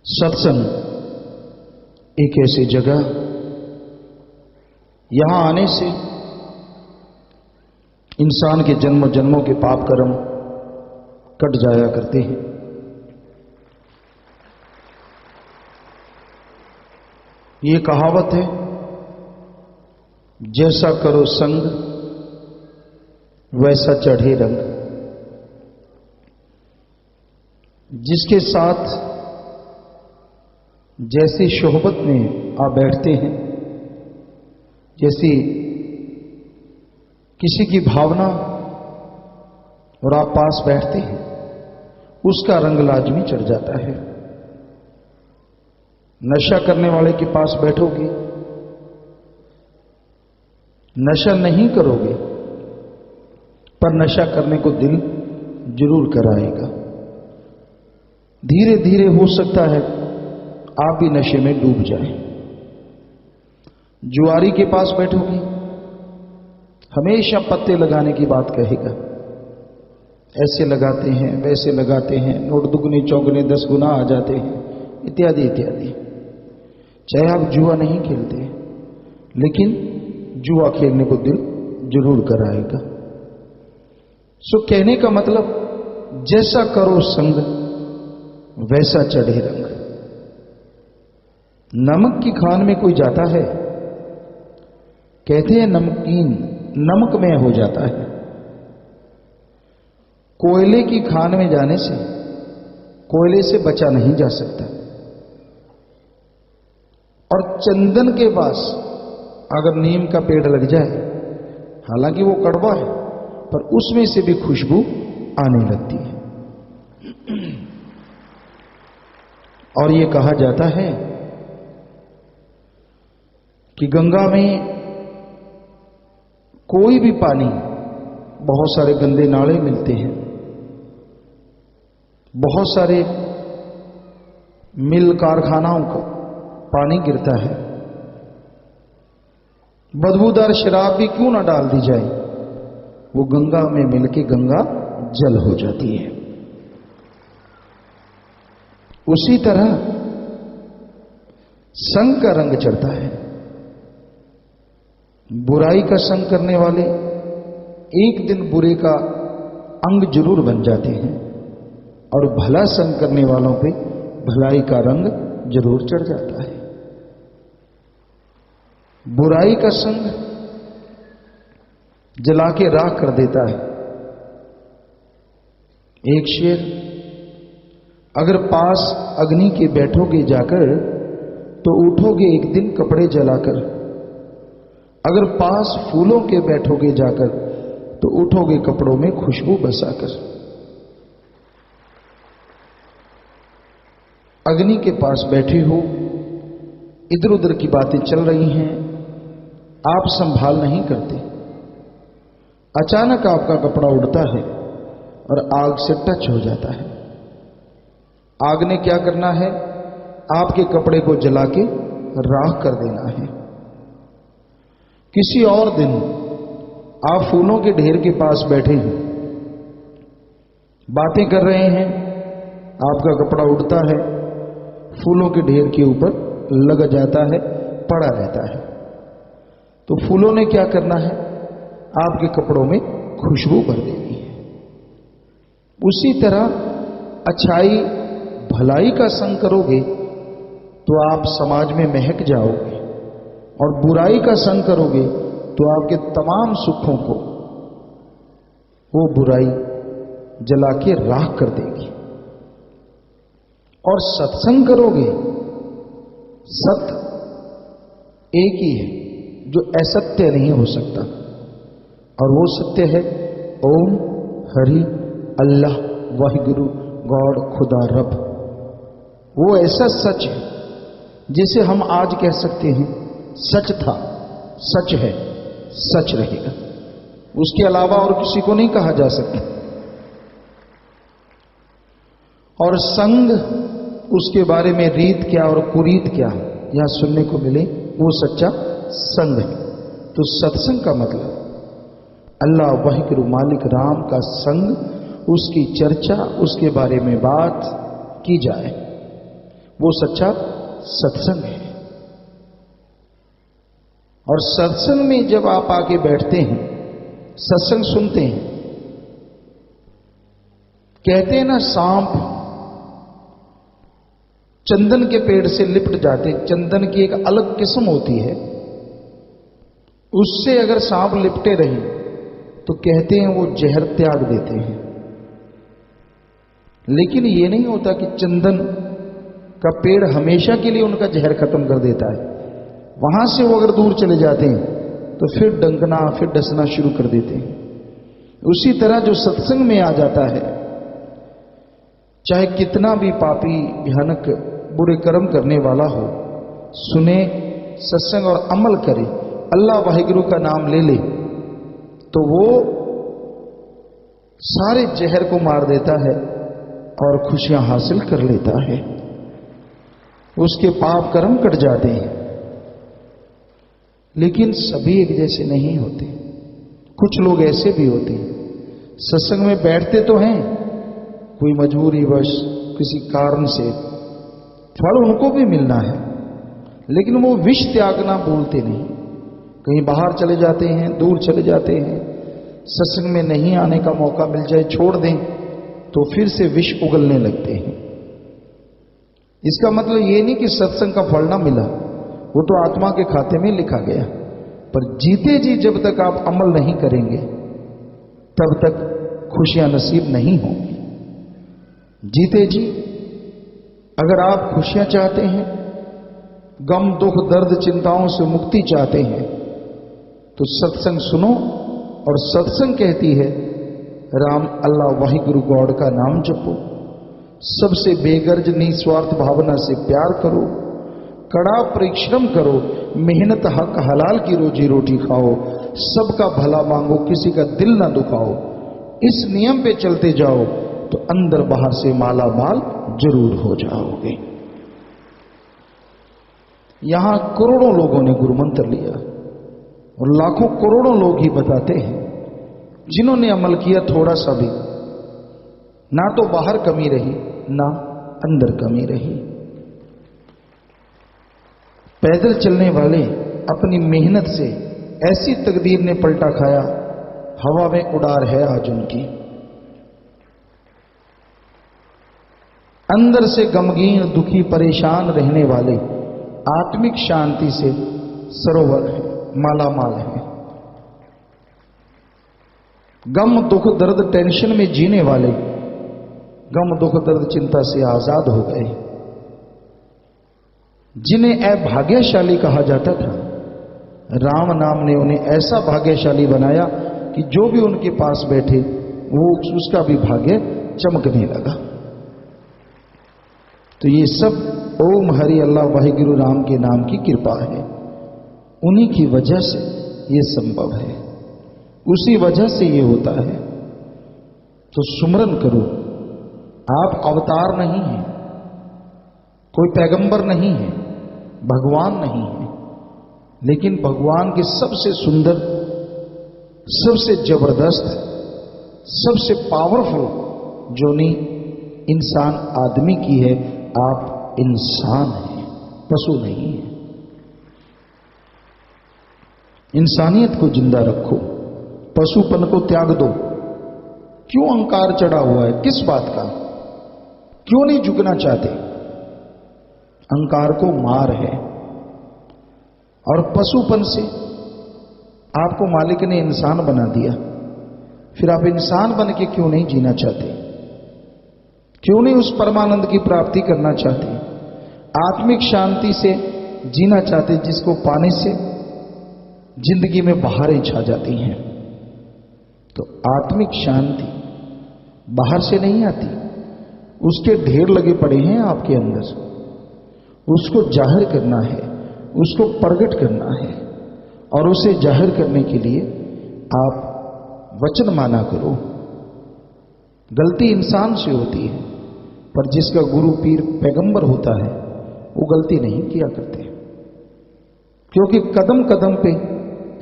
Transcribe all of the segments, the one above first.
सत्संग एक ऐसी जगह, यहां आने से इंसान के जन्म जन्मों के पाप कर्म कट जाया करते हैं। ये कहावत है, जैसा करो संग वैसा चढ़े रंग। जिसके साथ जैसी सोहबत में आप बैठते हैं, जैसी किसी की भावना और आप पास बैठते हैं, उसका रंग लाजमी चढ़ जाता है। नशा करने वाले के पास बैठोगे, नशा नहीं करोगे, पर नशा करने को दिल जरूर कराएगा। धीरे धीरे हो सकता है आप भी नशे में डूब जाएं। जुआरी के पास बैठोगे, हमेशा पत्ते लगाने की बात कहेगा। ऐसे लगाते हैं, वैसे लगाते हैं, नोट दुगने चौगने 10 गुना आ जाते हैं, इत्यादि इत्यादि। चाहे आप जुआ नहीं खेलते, लेकिन जुआ खेलने को दिल जरूर कराएगा। सो कहने का मतलब, जैसा करो संग वैसा चढ़े रंग। नमक की खान में कोई जाता है, कहते हैं नमकीन नमकमय हो जाता है। कोयले की खान में जाने से कोयले से बचा नहीं जा सकता। और चंदन के पास अगर नीम का पेड़ लग जाए, हालांकि वो कड़वा है, पर उसमें से भी खुशबू आने लगती है। और ये कहा जाता है कि गंगा में कोई भी पानी, बहुत सारे गंदे नाले मिलते हैं, बहुत सारे मिल कारखानाओं का पानी गिरता है। बदबूदार शराब भी क्यों ना डाल दी जाए, वो गंगा में मिलके गंगा जल हो जाती है। उसी तरह संग का रंग चढ़ता है। बुराई का संग करने वाले एक दिन बुरे का अंग जरूर बन जाते हैं, और भला संग करने वालों पे भलाई का रंग जरूर चढ़ जाता है। बुराई का संग जला के राख कर देता है। एक शेर, अगर पास अग्नि के बैठोगे जाकर तो उठोगे एक दिन कपड़े जलाकर। अगर पास फूलों के बैठोगे जाकर तो उठोगे कपड़ों में खुशबू बसाकर। अग्नि के पास बैठे हो, इधर उधर की बातें चल रही हैं, आप संभाल नहीं करते। अचानक आपका कपड़ा उड़ता है और आग से टच हो जाता है। आग ने क्या करना है, आपके कपड़े को जला के राख कर देना है। किसी और दिन आप फूलों के ढेर के पास बैठे हैं, बातें कर रहे हैं, आपका कपड़ा उड़ता है, फूलों के ढेर के ऊपर लग जाता है, पड़ा रहता है। तो फूलों ने क्या करना है, आपके कपड़ों में खुशबू भर देनी है। उसी तरह अच्छाई भलाई का संग करोगे तो आप समाज में महक जाओगे, और बुराई का संग करोगे तो आपके तमाम सुखों को वो बुराई जला के राख कर देगी। और सत्संग करोगे, सत्य एक ही है जो असत्य नहीं हो सकता, और वो सत्य है ओम हरि अल्लाह वाहिगुरु गॉड खुदा रब। वो ऐसा सच है जिसे हम आज कह सकते हैं सच था, सच है, सच रहेगा। उसके अलावा और किसी को नहीं कहा जा सकता। और संग, उसके बारे में रीत क्या और कुरीत क्या यहां सुनने को मिले, वो सच्चा संग है। तो सत्संग का मतलब अल्लाह वाहिगुरु मालिक राम का संग, उसकी चर्चा, उसके बारे में बात की जाए, वो सच्चा सत्संग है। और सत्संग में जब आप आके बैठते हैं, सत्संग सुनते हैं, कहते हैं ना सांप चंदन के पेड़ से लिपट जाते, चंदन की एक अलग किस्म होती है, उससे अगर सांप लिपटे रहे तो कहते हैं वो जहर त्याग देते हैं। लेकिन ये नहीं होता कि चंदन का पेड़ हमेशा के लिए उनका जहर खत्म कर देता है। वहां से वो अगर दूर चले जाते हैं तो फिर डंकना, फिर डसना शुरू कर देते हैं। उसी तरह जो सत्संग में आ जाता है, चाहे कितना भी पापी भयानक बुरे कर्म करने वाला हो, सुने सत्संग और अमल करे, अल्लाह वाहिगुरु का नाम ले ले, तो वो सारे जहर को मार देता है और खुशियां हासिल कर लेता है। उसके पाप कर्म कट जाते हैं। लेकिन सभी एक जैसे नहीं होते। कुछ लोग ऐसे भी होते हैं, सत्संग में बैठते तो हैं, कोई मजबूरी वश किसी कारण से फल उनको भी मिलना है, लेकिन वो विष त्यागना बोलते नहीं। कहीं बाहर चले जाते हैं, दूर चले जाते हैं, सत्संग में नहीं आने का मौका मिल जाए, छोड़ दें, तो फिर से विष उगलने लगते हैं। इसका मतलब ये नहीं कि सत्संग का फल ना मिला, वो तो आत्मा के खाते में लिखा गया, पर जीते जी जब तक आप अमल नहीं करेंगे तब तक खुशियां नसीब नहीं होंगी। जीते जी अगर आप खुशियां चाहते हैं, गम दुख दर्द चिंताओं से मुक्ति चाहते हैं, तो सत्संग सुनो। और सत्संग कहती है राम अल्लाह वाहिगुरु गॉड का नाम जपो, सबसे बेगर्ज निस्वार्थ भावना से प्यार करो, कड़ा परिश्रम करो, मेहनत हक हलाल की रोजी रोटी खाओ, सबका भला मांगो, किसी का दिल ना दुखाओ। इस नियम पे चलते जाओ तो अंदर बाहर से माला माल जरूर हो जाओगे। यहां करोड़ों लोगों ने गुरु मंत्र लिया और लाखों करोड़ों लोग ही बताते हैं जिन्होंने अमल किया थोड़ा सा भी, ना तो बाहर कमी रही ना अंदर कमी रही। पैदल चलने वाले अपनी मेहनत से ऐसी तकदीर ने पलटा खाया, हवा में उड़ार है आज उनकी। अंदर से गमगीन दुखी परेशान रहने वाले आत्मिक शांति से सरोवर है, मालामाल है। गम दुख दर्द टेंशन में जीने वाले गम दुख दर्द चिंता से आजाद हो गए। जिन्हें अभाग्यशाली कहा जाता था, राम नाम ने उन्हें ऐसा भाग्यशाली बनाया कि जो भी उनके पास बैठे वो उसका भी भाग्य चमकने लगा। तो ये सब ओम हरि अल्लाह वाहिगुरु राम के नाम की कृपा है। उन्हीं की वजह से ये संभव है, उसी वजह से ये होता है। तो सुमरन करो। आप अवतार नहीं हैं, कोई पैगंबर नहीं है, भगवान नहीं है, लेकिन भगवान के सबसे सुंदर, सबसे जबरदस्त, सबसे पावरफुल जोनी इंसान आदमी की है। आप इंसान हैं, पशु नहीं है। इंसानियत को जिंदा रखो, पशुपन को त्याग दो। क्यों अहंकार चढ़ा हुआ है, किस बात का? क्यों नहीं झुकना चाहते? अहंकार को मार है। और पशुपन से आपको मालिक ने इंसान बना दिया, फिर आप इंसान बन के क्यों नहीं जीना चाहते? क्यों नहीं उस परमानंद की प्राप्ति करना चाहते? आत्मिक शांति से जीना चाहते, जिसको पाने से जिंदगी में बहारें छा जाती हैं। तो आत्मिक शांति बाहर से नहीं आती, उसके ढेर लगे पड़े हैं आपके अंदर। उसको जाहिर करना है, उसको प्रकट करना है, और उसे जाहिर करने के लिए आप वचन माना करो। गलती इंसान से होती है, पर जिसका गुरु पीर पैगंबर होता है वो गलती नहीं किया करते, क्योंकि कदम कदम पे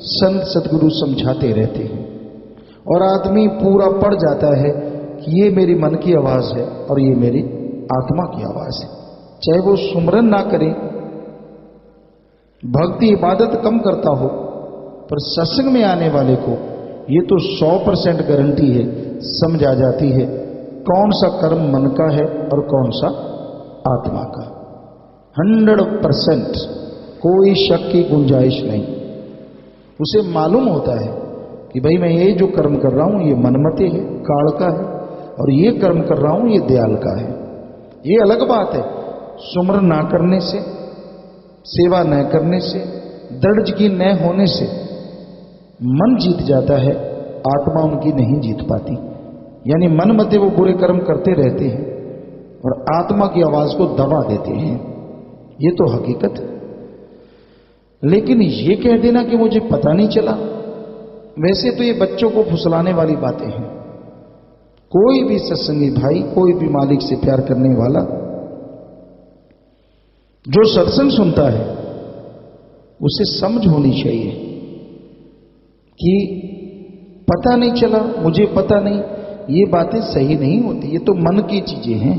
संत सदगुरु समझाते रहते हैं। और आदमी पूरा पड़ जाता है कि ये मेरी मन की आवाज है और ये मेरी आत्मा की आवाज है। चाहे वो सुमरन ना करे, भक्ति इबादत कम करता हो, पर सत्संग में आने वाले को ये तो 100% गारंटी है, समझ आ जाती है कौन सा कर्म मन का है और कौन सा आत्मा का। 100%, कोई शक की गुंजाइश नहीं। उसे मालूम होता है कि भाई मैं ये जो कर्म कर रहा हूं ये मनमते है, काल का है, और ये कर्म कर रहा हूं ये दयाल का है। ये अलग बात है, सुमरन ना करने से, सेवा न करने से, दर्ज की न होने से मन जीत जाता है, आत्मा उनकी नहीं जीत पाती। यानी मन मते वो बुरे कर्म करते रहते हैं और आत्मा की आवाज को दबा देते हैं। ये तो हकीकत है। लेकिन ये कह देना कि मुझे पता नहीं चला, वैसे तो ये बच्चों को फुसलाने वाली बातें हैं। कोई भी सत्संगी भाई, कोई भी मालिक से प्यार करने वाला जो सत्संग सुनता है उसे समझ होनी चाहिए कि पता नहीं चला, मुझे पता नहीं, ये बातें सही नहीं होती। ये तो मन की चीजें हैं।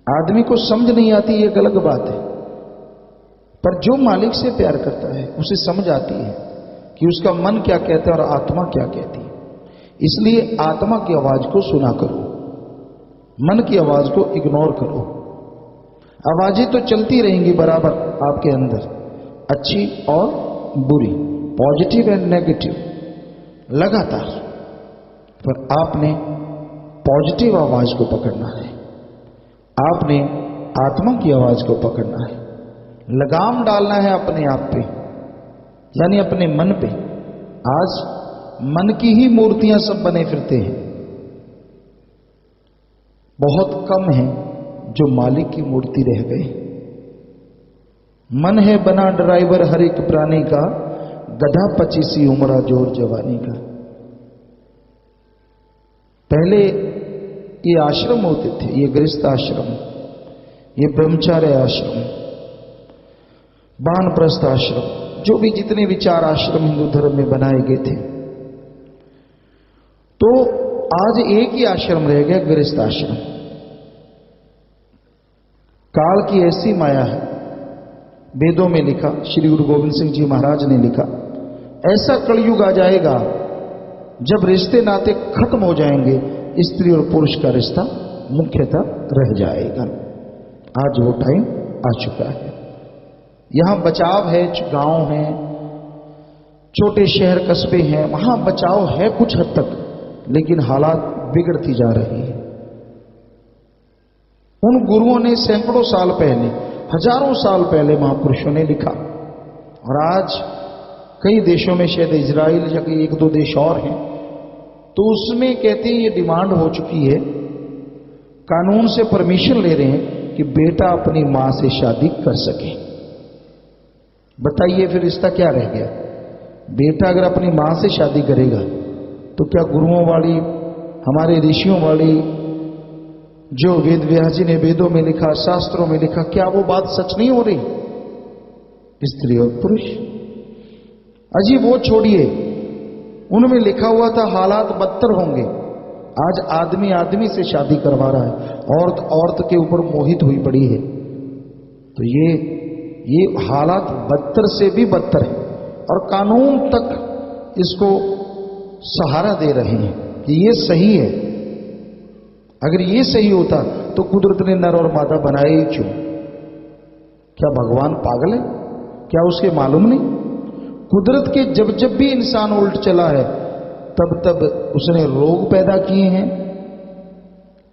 आदमी को समझ नहीं आती, ये एक अलग बात है, पर जो मालिक से प्यार करता है उसे समझ आती है कि उसका मन क्या कहता है और आत्मा क्या कहती है। इसलिए आत्मा की आवाज को सुना करो, मन की आवाज को इग्नोर करो। आवाजें तो चलती रहेंगी बराबर आपके अंदर, अच्छी और बुरी, पॉजिटिव एंड नेगेटिव, लगातार। पर आपने पॉजिटिव आवाज को पकड़ना है, आपने आत्मा की आवाज को पकड़ना है, लगाम डालना है अपने आप पे, यानी अपने मन पे। आज मन की ही मूर्तियां सब बने फिरते हैं, बहुत कम है जो मालिक की मूर्ति रह गए। मन है बना ड्राइवर हर एक प्राणी का, गधा 25 उम्रा जोर जवानी का। पहले ये आश्रम होते थे, ये गृहस्थ आश्रम, ये ब्रह्मचार्य आश्रम, वानप्रस्थ आश्रम, जो भी जितने विचार आश्रम हिंदू धर्म में बनाए गए थे, तो आज एक ही आश्रम रह गया, गृहस्थ आश्रम। काल की ऐसी माया है, वेदों में लिखा, श्री गुरु गोविंद सिंह जी महाराज ने लिखा, ऐसा कलयुग आ जाएगा जब रिश्ते नाते खत्म हो जाएंगे, स्त्री और पुरुष का रिश्ता मुख्यतः रह जाएगा। आज वो टाइम आ चुका है। यहां बचाव है, गांव है, छोटे शहर कस्बे हैं, वहां बचाव है कुछ हद तक, लेकिन हालात बिगड़ती जा रही है। उन गुरुओं ने सैकड़ों साल पहले, हजारों साल पहले महापुरुषों ने लिखा, और आज कई देशों में, शायद इजराइल या कई 1-2 देश और हैं, तो उसमें कहते हैं ये डिमांड हो चुकी है, कानून से परमिशन ले रहे हैं कि बेटा अपनी मां से शादी कर सके। बताइए फिर रिश्ता क्या रह गया? बेटा अगर अपनी मां से शादी करेगा तो क्या गुरुओं वाली, हमारे ऋषियों वाली, जो वेद व्यास जी ने वेदों में लिखा, शास्त्रों में लिखा, क्या वो बात सच नहीं हो रही? स्त्री और पुरुष, अजी वो छोड़िए, उनमें लिखा हुआ था हालात बदतर होंगे। आज आदमी आदमी से शादी करवा रहा है, औरत औरत के ऊपर मोहित हुई पड़ी है। तो ये हालात बदतर से भी बदतर है, और कानून तक इसको सहारा दे रहे हैं कि ये सही है। अगर ये सही होता तो कुदरत ने नर और मादा बनाए ही क्यों? क्या भगवान पागल है? क्या उसके मालूम नहीं? कुदरत के जब जब भी इंसान उल्ट चला है, तब तब उसने रोग पैदा किए हैं,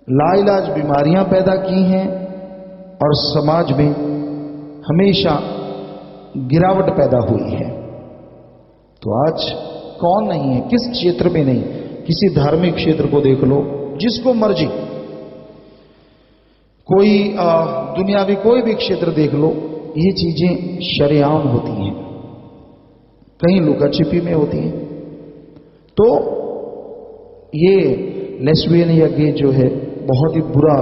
लाइलाज बीमारियां पैदा की हैं, और समाज में हमेशा गिरावट पैदा हुई है। तो आज कौन नहीं है, किस क्षेत्र में नहीं, किसी धार्मिक क्षेत्र को देख लो, जिसको मर्जी, कोई दुनियावी कोई भी क्षेत्र देख लो, ये चीजें शरेआम होती हैं, कहीं लुका छिपी में होती हैं। तो ये लेस्बियन या गे जो है, बहुत ही बुरा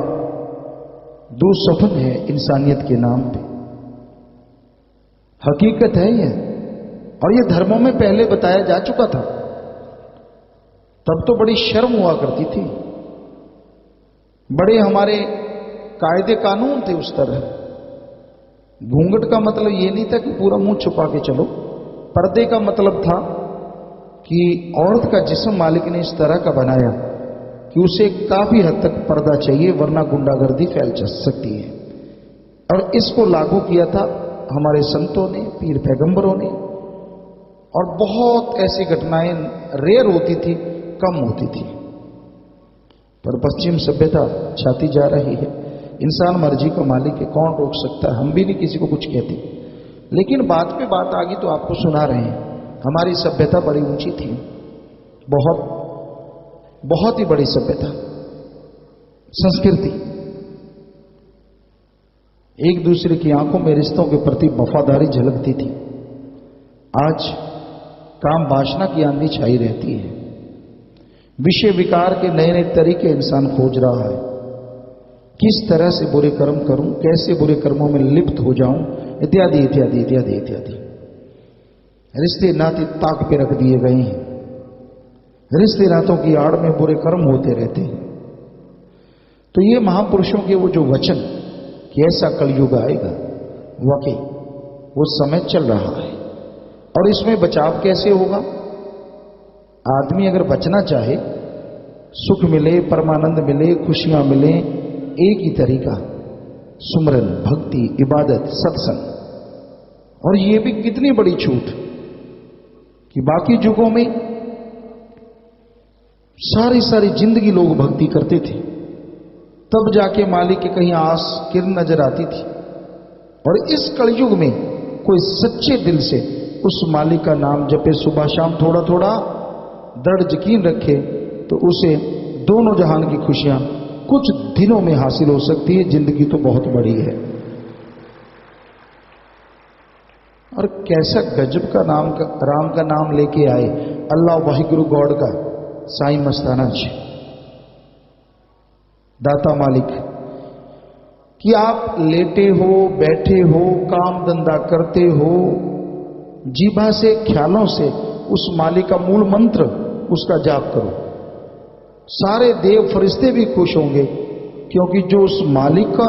दुस्वप्न है इंसानियत के नाम पे। हकीकत है ये, और ये धर्मों में पहले बताया जा चुका था। तब तो बड़ी शर्म हुआ करती थी। बड़े हमारे कायदे कानून थे उस तरह। घूंघट का मतलब ये नहीं था कि पूरा मुंह छुपा के चलो। पर्दे का मतलब था कि औरत का जिस्म मालिक ने इस तरह का बनाया कि उसे काफी हद तक पर्दा चाहिए, वरना गुंडागर्दी फैल सकती है। और इसको लागू किया था हमारे संतों ने, पीर पैगंबरों ने। और बहुत ऐसी घटनाएं रेयर होती थी, कम होती थी। पर पश्चिम सभ्यता छाती जा रही है। इंसान मर्जी का मालिक है, कौन रोक सकता है। हम भी नहीं किसी को कुछ कहते, लेकिन बात पे बात आ गई तो आपको सुना रहे हैं। हमारी सभ्यता बड़ी ऊंची थी, बहुत बहुत ही बड़ी सभ्यता, संस्कृति। एक दूसरे की आंखों में रिश्तों के प्रति वफादारी झलकती थी। आज काम वासना की आंधी छाई रहती है। विषय विकार के नए नए तरीके इंसान खोज रहा है। किस तरह से बुरे कर्म करूं, कैसे बुरे कर्मों में लिप्त हो जाऊं, इत्यादि इत्यादि इत्यादि इत्यादि। रिश्ते नाते ताक पे रख दिए गए हैं। रिश्ते नातों की आड़ में बुरे कर्म होते रहते हैं। तो ये महापुरुषों के वो जो वचन कि ऐसा कलयुग आएगा, वाकई वो समय चल रहा है। और इसमें बचाव कैसे होगा? आदमी अगर बचना चाहे, सुख मिले, परमानंद मिले, खुशियां मिले, एक ही तरीका, सुमरन, भक्ति, इबादत, सत्संग। और ये भी कितनी बड़ी छूट कि बाकी युगों में सारी सारी जिंदगी लोग भक्ति करते थे, तब जाके मालिक की कहीं आस किरण नजर आती थी। और इस कलयुग में कोई सच्चे दिल से उस मालिक का नाम जपे, सुबह शाम थोड़ा थोड़ा, दृढ़ यकीन रखे, तो उसे दोनों जहान की खुशियां कुछ दिनों में हासिल हो सकती है। जिंदगी तो बहुत बड़ी है। और कैसा गजब का नाम का, राम का नाम लेके आए, अल्लाह वाहिगुरु गॉड का, साईं मस्ताना जी, दाता मालिक, कि आप लेटे हो, बैठे हो, काम धंधा करते हो, जीभा से, ख्यालों से उस मालिक का मूल मंत्र, उसका जाप करो। सारे देव फरिश्ते भी खुश होंगे, क्योंकि जो उस मालिक का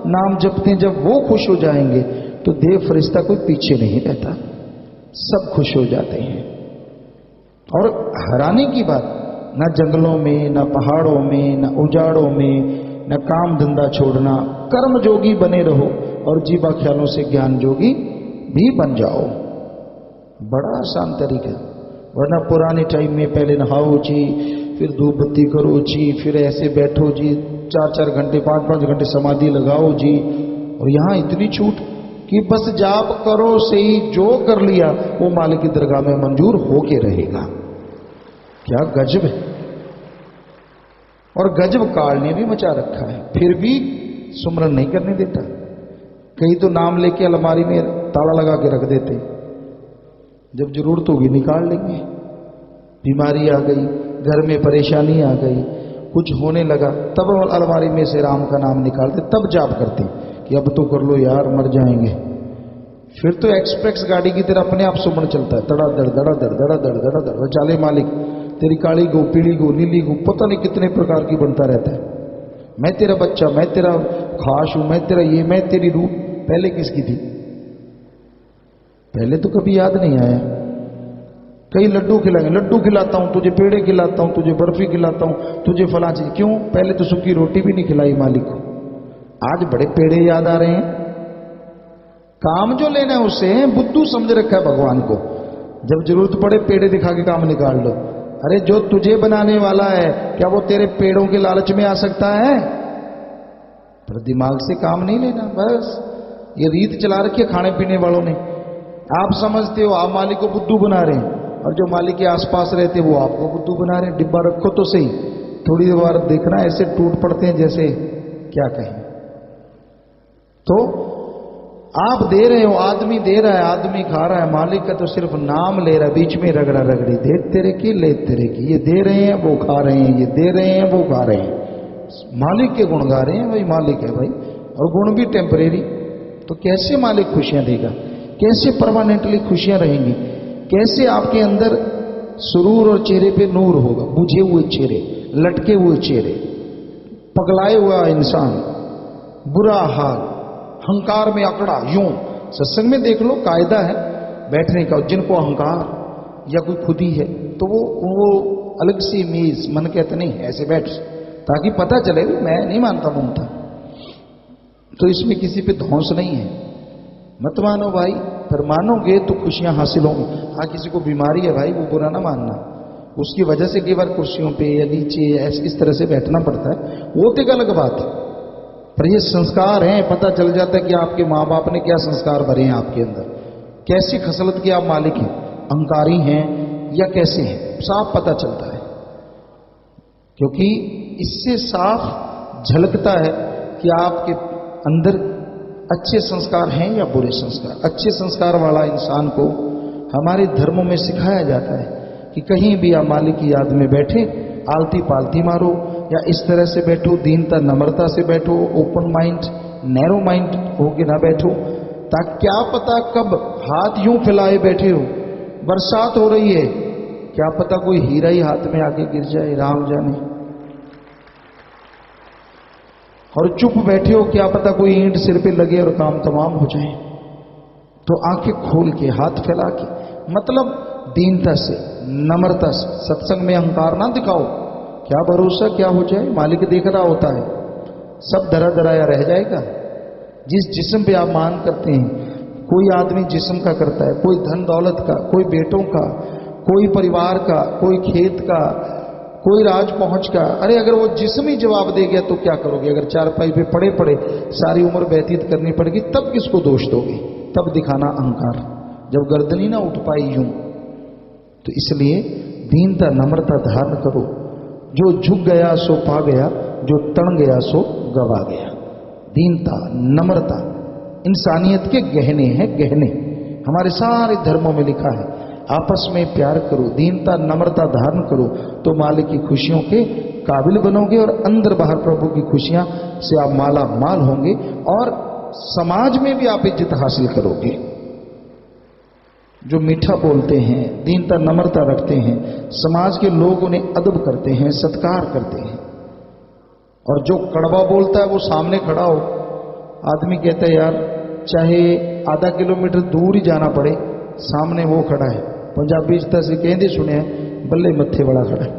नाम जपते हैं, जब वो खुश हो जाएंगे तो देव फरिश्ता कोई पीछे नहीं रहता, सब खुश हो जाते हैं। और हैरानी की बात, ना जंगलों में, ना पहाड़ों में, ना उजाड़ों में, ना काम धंधा छोड़ना, कर्म जोगी बने रहो और जीवा ख्यालों से ज्ञान जोगी भी बन जाओ। बड़ा आसान तरीका। वरना पुराने टाइम में पहले नहाओ जी, फिर धूप बत्ती करो जी, फिर ऐसे बैठो जी, 4-4 घंटे 5-5 घंटे समाधि लगाओ जी। और यहां इतनी छूट कि बस जाप करो, सही जो कर लिया वो मालिक की दरगाह में मंजूर होके रहेगा। क्या गजब है। और गजब काल ने भी मचा रखा है, फिर भी सुमरन नहीं करने देता। कहीं तो नाम लेके अलमारी में ताला लगा के रख देते, जब जरूरत होगी निकाल लेंगे। बीमारी आ गई, घर में परेशानी आ गई, कुछ होने लगा, तब अलमारी में से राम का नाम निकालते, तब जाप करते कि अब तो कर लो यार, मर जाएंगे। फिर तो एक्सप्रेस गाड़ी की तरह अपने आप सुमन चलता है, दड़ा दड़ दड़ा दड़ दड़ा दड़ दड़ा दड़। चाले मालिक, तेरी काली गो, पीली गो, नीली गो, पता नहीं कितने प्रकार की बनता रहता है। मैं तेरा बच्चा, मैं तेरा खास हूं, मैं तेरा ये, मैं तेरी रूह। पहले किसकी थी? पहले तो कभी याद नहीं आया। कई लड्डू खिलाएंगे, लड्डू खिलाता हूं तुझे, पेड़े खिलाता हूं तुझे, बर्फी खिलाता हूं तुझे, फला चीज। क्यों? पहले तो सूखी रोटी भी नहीं खिलाई मालिक को, आज बड़े पेड़े याद आ रहे हैं। काम जो लेना है उससे बुद्धू समझ रखा है भगवान को, जब जरूरत पड़े पेड़े दिखा के काम निकाल लो। अरे जो तुझे बनाने वाला है, क्या वो तेरे पेड़ों के लालच में आ सकता है? पर दिमाग से काम नहीं लेना, बस ये रीत चला रखी है खाने पीने वालों ने। आप समझते हो आप मालिक को बुद्धू बना रहे हैं, और जो मालिक के आसपास रहते वो आपको बुद्धू बना रहे हैं। डिब्बा रखो तो सही, थोड़ी बार देखना ऐसे टूट पड़ते हैं जैसे क्या कहें। तो आप दे रहे हो, आदमी दे रहा है, आदमी खा रहा है, मालिक का तो सिर्फ नाम ले रहा है, बीच में रगड़ा रगड़ी, दे तेरे की ले तेरे की। ये दे रहे हैं वो खा रहे हैं, ये दे रहे हैं वो खा रहे हैं, मालिक के गुण गा रहे हैं। भाई मालिक है भाई, और गुण भी टेम्परेरी। तो कैसे मालिक खुशियां देगा? कैसे परमानेंटली खुशियां रहेंगी? कैसे आपके अंदर सुरूर और चेहरे पे नूर होगा? बुझे हुए चेहरे, लटके हुए चेहरे, पगलाए हुआ इंसान, बुरा हाल, अहंकार में अकड़ा, यूं सत्संग में देख लो कायदा है बैठने का। जिनको अहंकार या कोई खुदी है तो वो अलग सी मेज मन कहते नहीं ऐसे बैठ, ताकि पता चले मैं नहीं मानता ममता, तो इसमें किसी पे धौंस नहीं है। मत मानो भाई, फिर मानोगे तो खुशियां हासिल होंगी। हाँ किसी को बीमारी है भाई, वो बुरा ना मानना, उसकी वजह से कई बार कुर्सियों पे या नीचे इस तरह से बैठना पड़ता है, वो तो एक अलग बात है। पर ये संस्कार हैं, पता चल जाता है कि आपके माँ बाप ने क्या संस्कार भरे हैं आपके अंदर, कैसी खसलत के आप मालिक हैं, अहंकारी हैं या कैसे हैं, साफ पता चलता है। क्योंकि इससे साफ झलकता है कि आपके अंदर अच्छे संस्कार हैं या बुरे संस्कार। अच्छे संस्कार वाला इंसान को हमारे धर्मों में सिखाया जाता है कि कहीं भी आप मालिक की याद में बैठे, आलती पालती मारो या इस तरह से बैठो, दीनता नम्रता से बैठो, ओपन माइंड नैरो माइंड होके ना बैठो, ताकि क्या पता कब हाथ यूं फैलाए बैठे हो, बरसात हो रही है, क्या पता कोई हीरा ही हाथ में आके गिर जाए, राम जाने। और चुप बैठे हो, क्या पता कोई ईंट सिर पे लगे और काम तमाम हो जाए। तो आंखें खोल के हाथ फैला के, मतलब दीनता से नम्रता से, सत्संग में अहंकार ना दिखाओ, क्या भरोसा क्या हो जाए, मालिक देख रहा होता है, सब डरा डराया रह जाएगा। जिस जिस्म पे आप मान करते हैं, कोई आदमी जिस्म का करता है, कोई धन दौलत का, कोई बेटों का, कोई परिवार का, कोई खेत का, कोई राज पहुंच का। अरे अगर वो जिस्म ही जवाब दे गया तो क्या करोगे? अगर चारपाई पे पड़े पड़े सारी उम्र व्यतीत करनी पड़ेगी, तब किसको दोष दोगे? तब दिखाना अहंकार, जब गर्दनी ना उठ पाई यूं। तो इसलिए दीनता नम्रता धारण करो। जो झुक गया सो पा गया, जो तन गया सो गवा गया। दीनता नम्रता इंसानियत के गहने हैं, गहने हमारे सारे धर्मों में लिखा है। आपस में प्यार करो, दीनता नम्रता धारण करो, तो मालिक की खुशियों के काबिल बनोगे और अंदर बाहर प्रभु की खुशियां से आप माला माल होंगे और समाज में भी आप इज्जत हासिल करोगे। जो मीठा बोलते हैं, दीनता नम्रता रखते हैं, समाज के लोग उन्हें अदब करते हैं, सत्कार करते हैं। और जो कड़वा बोलता है वो सामने खड़ा हो, आदमी कहता है यार चाहे आधा किलोमीटर दूर ही जाना पड़े, सामने वो खड़ा है। पंजाबी इस तरह से कहते सुने, बल्ले मत्थे बड़ा खड़ा है।